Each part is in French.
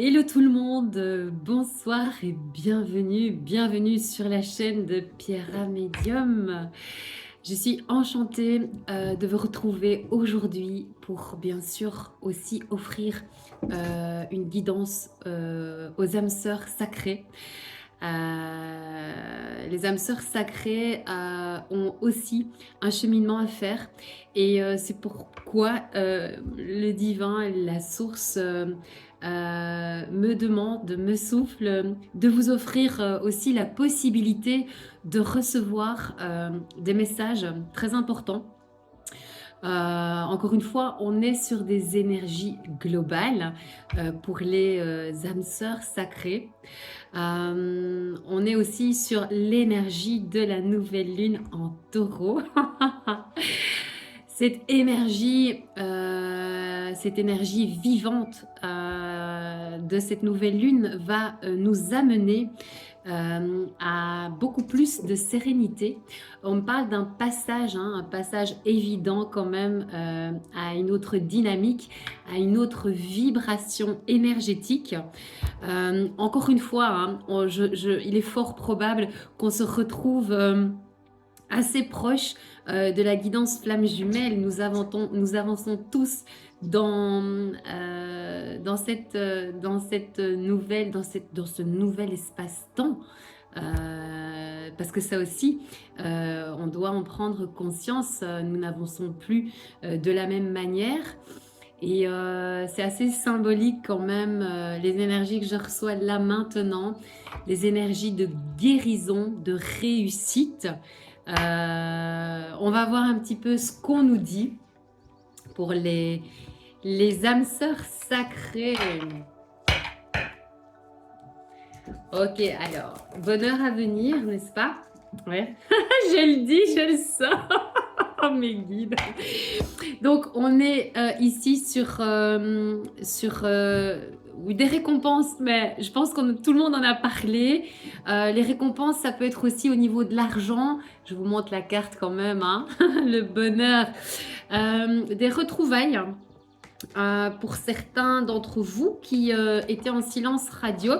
Hello tout le monde, bonsoir et bienvenue sur la chaîne de Pierra Medium. Je suis enchantée de vous retrouver aujourd'hui pour bien sûr aussi offrir une guidance aux âmes sœurs sacrées. Les âmes sœurs sacrées ont aussi un cheminement à faire et c'est pourquoi le divin, la source me demande, me souffle de vous offrir aussi la possibilité de recevoir des messages très importants. Encore une fois, on est sur des énergies globales pour les âmes sœurs sacrées. On est aussi sur l'énergie de la nouvelle lune en taureau. Cette énergie vivante de cette nouvelle lune va nous amener à beaucoup plus de sérénité. On me parle d'un passage, un passage évident quand même à une autre dynamique, à une autre vibration énergétique. Encore une fois, il est fort probable qu'on se retrouve assez proche de la guidance flamme jumelle. Nous avançons tous dans ce nouvel espace-temps. Parce que ça aussi, on doit en prendre conscience. Nous n'avançons plus de la même manière. Et c'est assez symbolique quand même, les énergies que je reçois là maintenant, les énergies de guérison, de réussite. On va voir un petit peu ce qu'on nous dit pour les âmes sœurs sacrées. Ok, alors, bonheur à venir, n'est-ce pas? Ouais, je le dis, je le sens. Oh, mes guides. Donc, on est ici sur oui, des récompenses, mais je pense que tout le monde en a parlé. Les récompenses, ça peut être aussi au niveau de l'argent. Je vous montre la carte quand même, hein. Le bonheur. Des retrouvailles. Pour certains d'entre vous qui étaient en silence radio,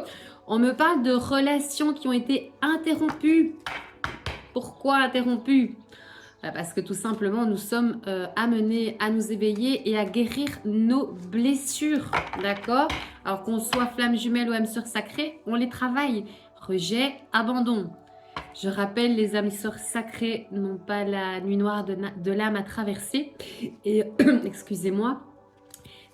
on me parle de relations qui ont été interrompues. Pourquoi interrompues? Parce que tout simplement, nous sommes amenés à nous éveiller et à guérir nos blessures, d'accord? Alors qu'on soit flamme jumelle ou âme sœur sacrée, on les travaille. Rejet, abandon. Je rappelle, les âmes sœurs sacrées n'ont pas la nuit noire de l'âme à traverser. Et, excusez-moi,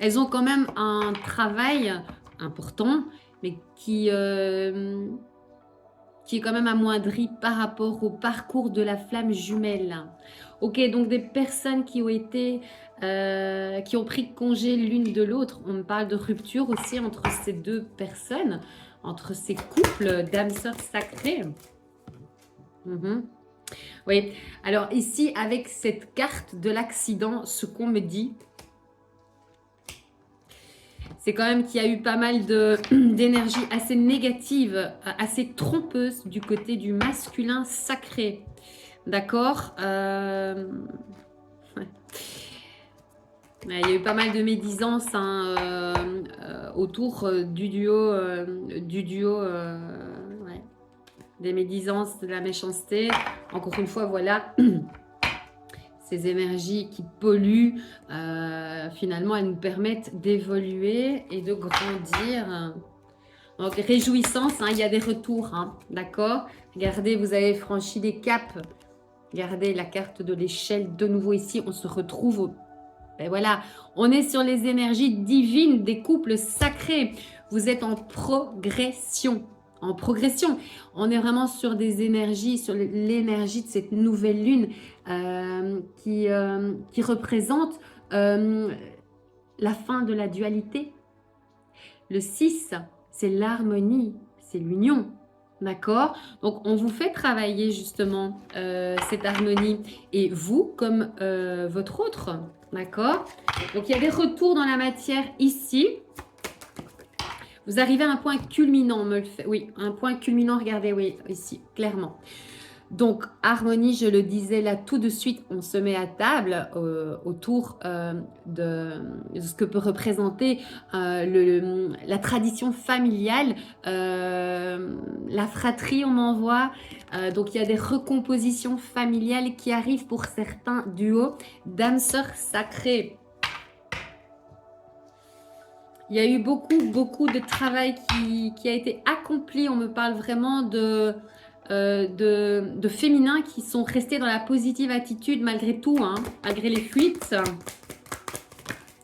elles ont quand même un travail important, mais qui est quand même amoindri par rapport au parcours de la flamme jumelle. Ok, donc des personnes qui ont été, qui ont pris congé l'une de l'autre. On me parle de rupture aussi entre ces deux personnes, entre ces couples d'âmes sœurs sacrées. Oui, alors ici, avec cette carte de l'accident, ce qu'on me dit, c'est quand même qu'il y a eu pas mal d'énergie assez négative, assez trompeuse du côté du masculin sacré. D'accord. Ouais. Il y a eu pas mal de médisance autour du duo, ouais. Des médisances, de la méchanceté. Encore une fois, voilà. Ces énergies qui polluent, finalement, elles nous permettent d'évoluer et de grandir. Donc, réjouissance, hein, il y a des retours, hein, d'accord? Regardez, vous avez franchi des caps. Regardez la carte de l'échelle. De nouveau ici, on se retrouve. Ben voilà, on est sur les énergies divines des couples sacrés. Vous êtes en progression. En progression. On est vraiment sur des énergies, sur l'énergie de cette nouvelle lune qui représente la fin de la dualité. Le 6, c'est l'harmonie, c'est l'union. D'accord? Donc, on vous fait travailler justement cette harmonie. Et vous, comme votre autre. D'accord? Donc, il y a des retours dans la matière ici. Vous arrivez à un point culminant, oui, un point culminant, regardez, oui, ici, clairement. Donc, harmonie, je le disais là tout de suite, on se met à table autour de ce que peut représenter la tradition familiale, la fratrie, on m'envoie. Donc, il y a des recompositions familiales qui arrivent pour certains duos d'âmes sœurs sacrées. Il y a eu beaucoup de travail qui a été accompli. On me parle vraiment de féminins qui sont restés dans la positive attitude malgré tout, hein, malgré les fuites.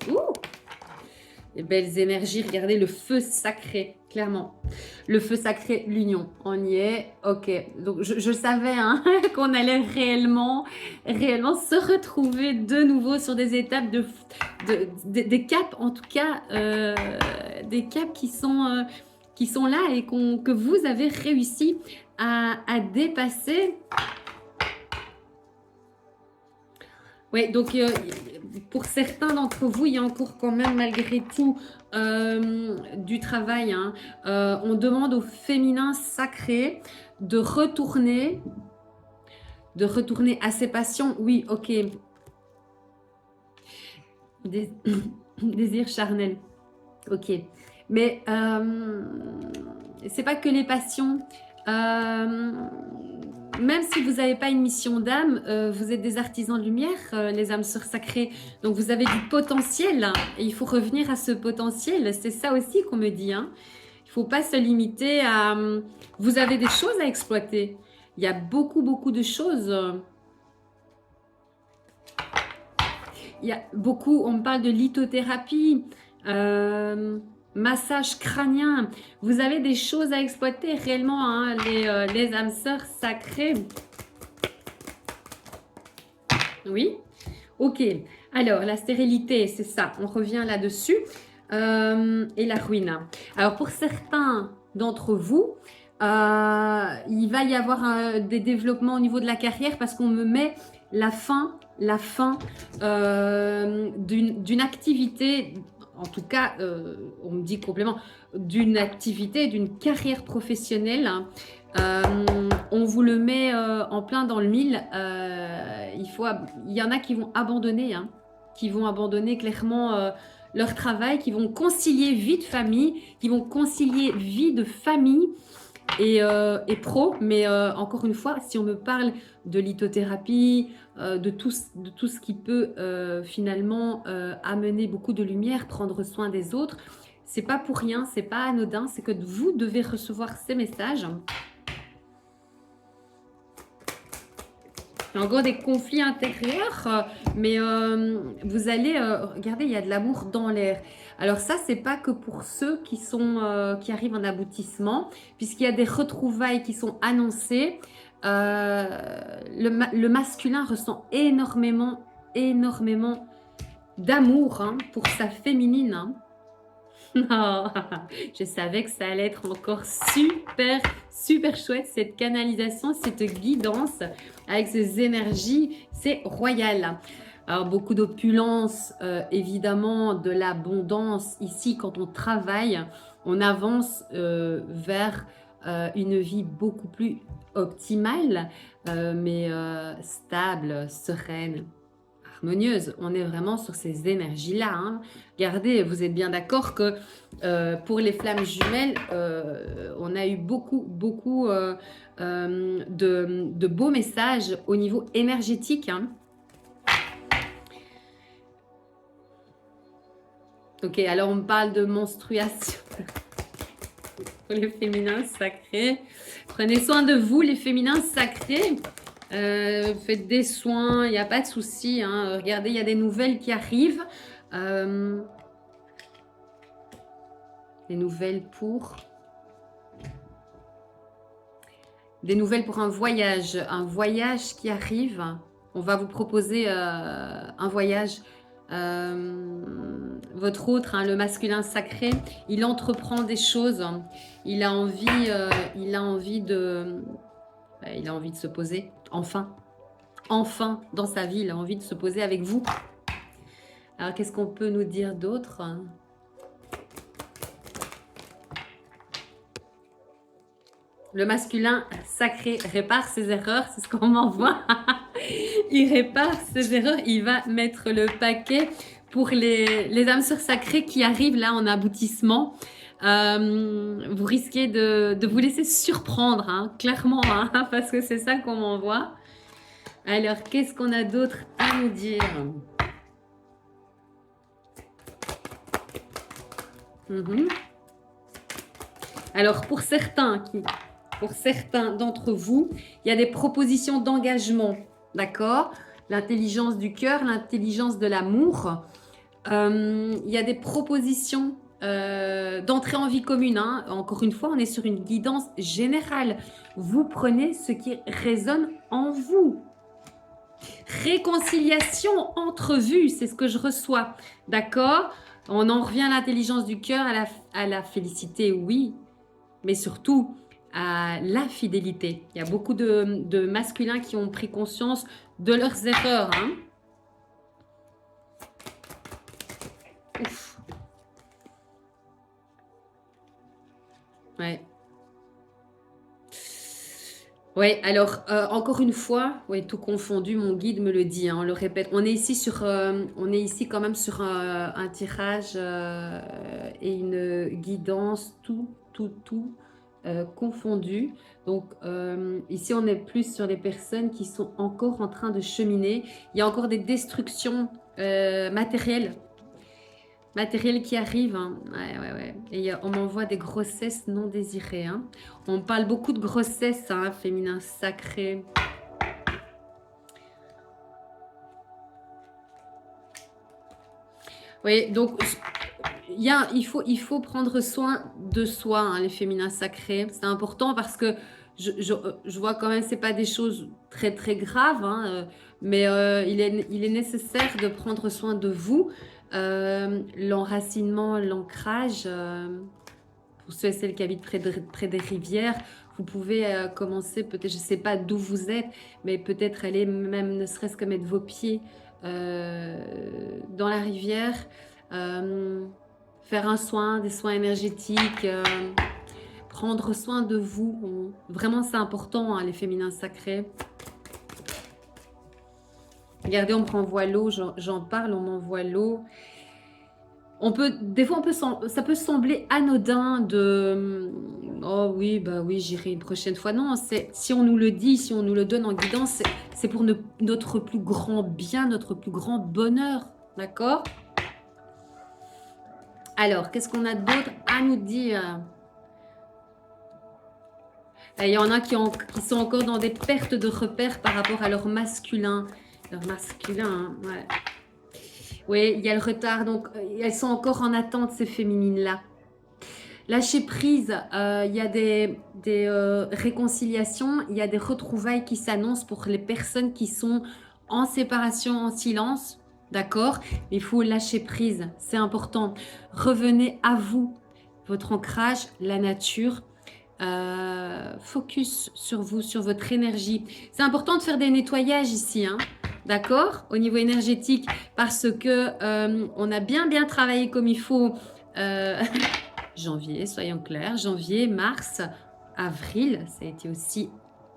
Ouh, les belles énergies, regardez le feu sacré, clairement. Le feu sacré, l'union, on y est, ok. Donc je savais hein, qu'on allait réellement se retrouver de nouveau sur des étapes des caps, en tout cas, des caps qui sont là et que vous avez réussi à dépasser. Oui, donc pour certains d'entre vous, il y a encore quand même malgré tout du travail. Hein. On demande au féminin sacré de retourner à ses passions. Oui, ok. Désir charnel. Ok. Mais c'est pas que les passions. Même si vous n'avez pas une mission d'âme, vous êtes des artisans de lumière, les âmes sœurs sacrées. Donc vous avez du potentiel hein, et il faut revenir à ce potentiel. C'est ça aussi qu'on me dit. Hein. Il ne faut pas se limiter à... vous avez des choses à exploiter. Il y a beaucoup de choses. Il y a beaucoup, on me parle de lithothérapie, massage crânien. Vous avez des choses à exploiter réellement, hein, les âmes sœurs sacrées. Oui, ok. Alors, la stérilité, c'est ça. On revient là-dessus. Et la ruine. Alors, pour certains d'entre vous, il va y avoir des développements au niveau de la carrière parce qu'on me met la fin d'une activité, en tout cas, on me dit complément, d'une activité, d'une carrière professionnelle. On vous le met en plein dans le mille. Il y en a qui vont abandonner, hein, qui vont abandonner clairement leur travail, qui vont concilier vie de famille, qui vont concilier vie de famille et pro. Mais encore une fois, si on me parle de lithothérapie, de tout ce qui peut finalement amener beaucoup de lumière, prendre soin des autres, c'est pas pour rien, c'est pas anodin, c'est que vous devez recevoir ces messages. Il y a encore des conflits intérieurs, mais vous allez, regardez, il y a de l'amour dans l'air. Alors ça, c'est pas que pour ceux qui arrivent en aboutissement, puisqu'il y a des retrouvailles qui sont annoncées. Le masculin ressent énormément d'amour hein, pour sa féminine. Hein. Oh, je savais que ça allait être encore super chouette, cette canalisation, cette guidance avec ces énergies, c'est royal. Alors beaucoup d'opulence, évidemment, de l'abondance. Ici, quand on travaille, on avance vers une vie beaucoup plus optimale, mais stable, sereine. Harmonieuse. On est vraiment sur ces énergies-là. Hein. Regardez, vous êtes bien d'accord que pour les flammes jumelles, on a eu beaucoup de beaux messages au niveau énergétique. Hein. Ok, alors on me parle de menstruation pour les féminins sacrés. Prenez soin de vous, les féminins sacrés. Faites des soins, il n'y a pas de souci. Hein. Regardez, il y a des nouvelles qui arrivent. Des nouvelles pour un voyage qui arrive. On va vous proposer un voyage. Votre autre, hein, le masculin sacré, il entreprend des choses. Il a envie de se poser. Enfin dans sa vie, il a envie de se poser avec vous. Alors, qu'est-ce qu'on peut nous dire d'autre ? Le masculin sacré répare ses erreurs, c'est ce qu'on m'envoie. Il répare ses erreurs, il va mettre le paquet pour les âmes sœurs sacrées qui arrivent là en aboutissement. Vous risquez de vous laisser surprendre, hein, clairement, hein, parce que c'est ça qu'on m'envoie. Alors, qu'est-ce qu'on a d'autre à nous dire? Alors, pour certains d'entre vous, il y a des propositions d'engagement, d'accord? L'intelligence du cœur, l'intelligence de l'amour. Il y a des propositions d'entrée en vie commune, hein. Encore une fois, on est sur une guidance générale. Vous prenez ce qui résonne en vous. Réconciliation, entrevue, c'est ce que je reçois, d'accord? On en revient à l'intelligence du cœur, à la félicité, oui, mais surtout à la fidélité. Il y a beaucoup de masculins qui ont pris conscience de leurs erreurs, hein. Ouf. Ouais. Ouais, alors encore une fois, ouais, tout confondu, mon guide me le dit, hein, on le répète. On est ici quand même sur un tirage et une guidance, tout confondu. Donc ici, on est plus sur les personnes qui sont encore en train de cheminer. Il y a encore des destructions matérielles qui arrive, hein. Ouais. Et on m'envoie des grossesses non désirées, hein. On parle beaucoup de grossesse, hein, féminin sacré. Oui, donc il faut prendre soin de soi, hein, les féminins sacrés. C'est important parce que je vois quand même, c'est pas des choses très très graves, hein, mais il est nécessaire de prendre soin de vous. L'enracinement, l'ancrage, pour ceux et celles qui habitent près des rivières, vous pouvez commencer, peut-être, je ne sais pas d'où vous êtes, mais peut-être aller même, ne serait-ce que mettre vos pieds dans la rivière, faire des soins énergétiques, prendre soin de vous. Vraiment, c'est important, hein, les féminins sacrés. Regardez, on me renvoie l'eau, j'en parle, on m'envoie l'eau. Des fois, ça peut sembler anodin de oh oui, bah oui, j'irai une prochaine fois. Non, si on nous le dit, si on nous le donne en guidance, c'est pour notre plus grand bien, notre plus grand bonheur. D'accord? Alors, qu'est-ce qu'on a d'autre à nous dire? Il y en a qui sont encore dans des pertes de repères par rapport à leur masculin. Leur masculin, hein, ouais. Oui, il y a le retard, donc elles sont encore en attente, ces féminines-là. Lâcher prise, il y a des réconciliations, il y a des retrouvailles qui s'annoncent pour les personnes qui sont en séparation, en silence, d'accord? Il faut lâcher prise, c'est important. Revenez à vous, votre ancrage, la nature. Focus sur vous, sur votre énergie. C'est important de faire des nettoyages ici, hein, d'accord? Au niveau énergétique, parce que on a bien travaillé comme il faut. Janvier, soyons clairs, janvier, mars, avril, ça a été aussi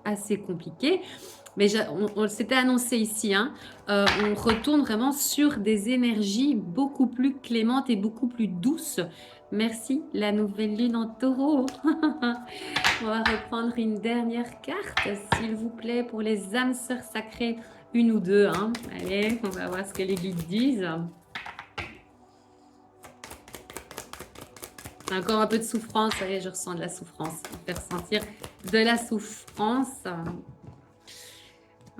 assez compliqué. Mais on s'était annoncé ici, hein, on retourne vraiment sur des énergies beaucoup plus clémentes et beaucoup plus douces. Merci, la nouvelle lune en taureau. On va reprendre une dernière carte, s'il vous plaît, pour les âmes sœurs sacrées, une ou deux, hein. Allez, on va voir ce que les guides disent. Encore un peu de souffrance, ça y est, je ressens de la souffrance. Faire sentir de la souffrance.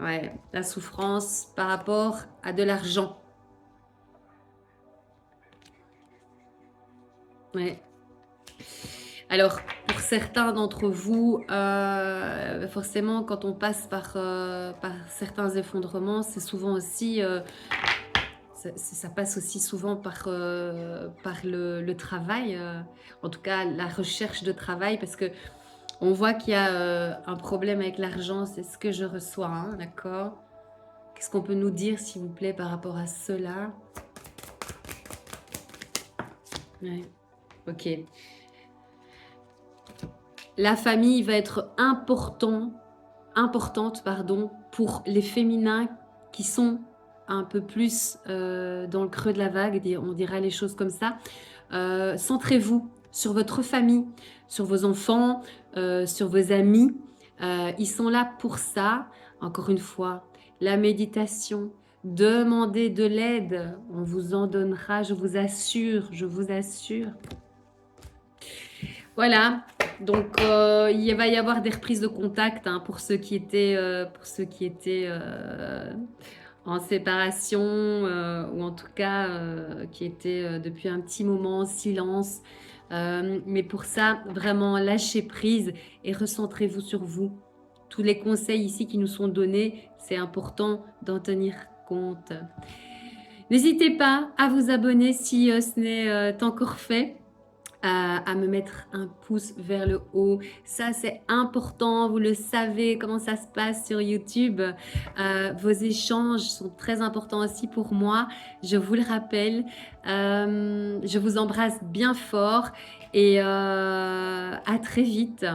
Ouais, la souffrance par rapport à de l'argent. Ouais. Alors, pour certains d'entre vous, forcément, quand on passe par certains effondrements, c'est souvent aussi... ça passe aussi souvent par le travail, en tout cas la recherche de travail, parce que on voit qu'il y a un problème avec l'argent, c'est ce que je reçois, hein, d'accord? Qu'est-ce qu'on peut nous dire, s'il vous plaît, par rapport à cela? Ouais, ok. La famille va être importante pardon, pour les féminins qui sont un peu plus dans le creux de la vague, on dira les choses comme ça. Centrez-vous sur votre famille, sur vos enfants, sur vos amis. Ils sont là pour ça. Encore une fois, la méditation, demandez de l'aide. On vous en donnera, je vous assure, je vous assure. Voilà, donc il va y avoir des reprises de contact hein, pour ceux qui étaient, en séparation ou en tout cas qui étaient depuis un petit moment en silence. Mais pour ça, vraiment lâchez prise et recentrez-vous sur vous. Tous les conseils ici qui nous sont donnés, c'est important d'en tenir compte. N'hésitez pas à vous abonner si ce n'est encore fait. À me mettre un pouce vers le haut. Ça, c'est important. Vous le savez comment ça se passe sur YouTube. Vos échanges sont très importants aussi pour moi. Je vous le rappelle. Je vous embrasse bien fort et à très vite.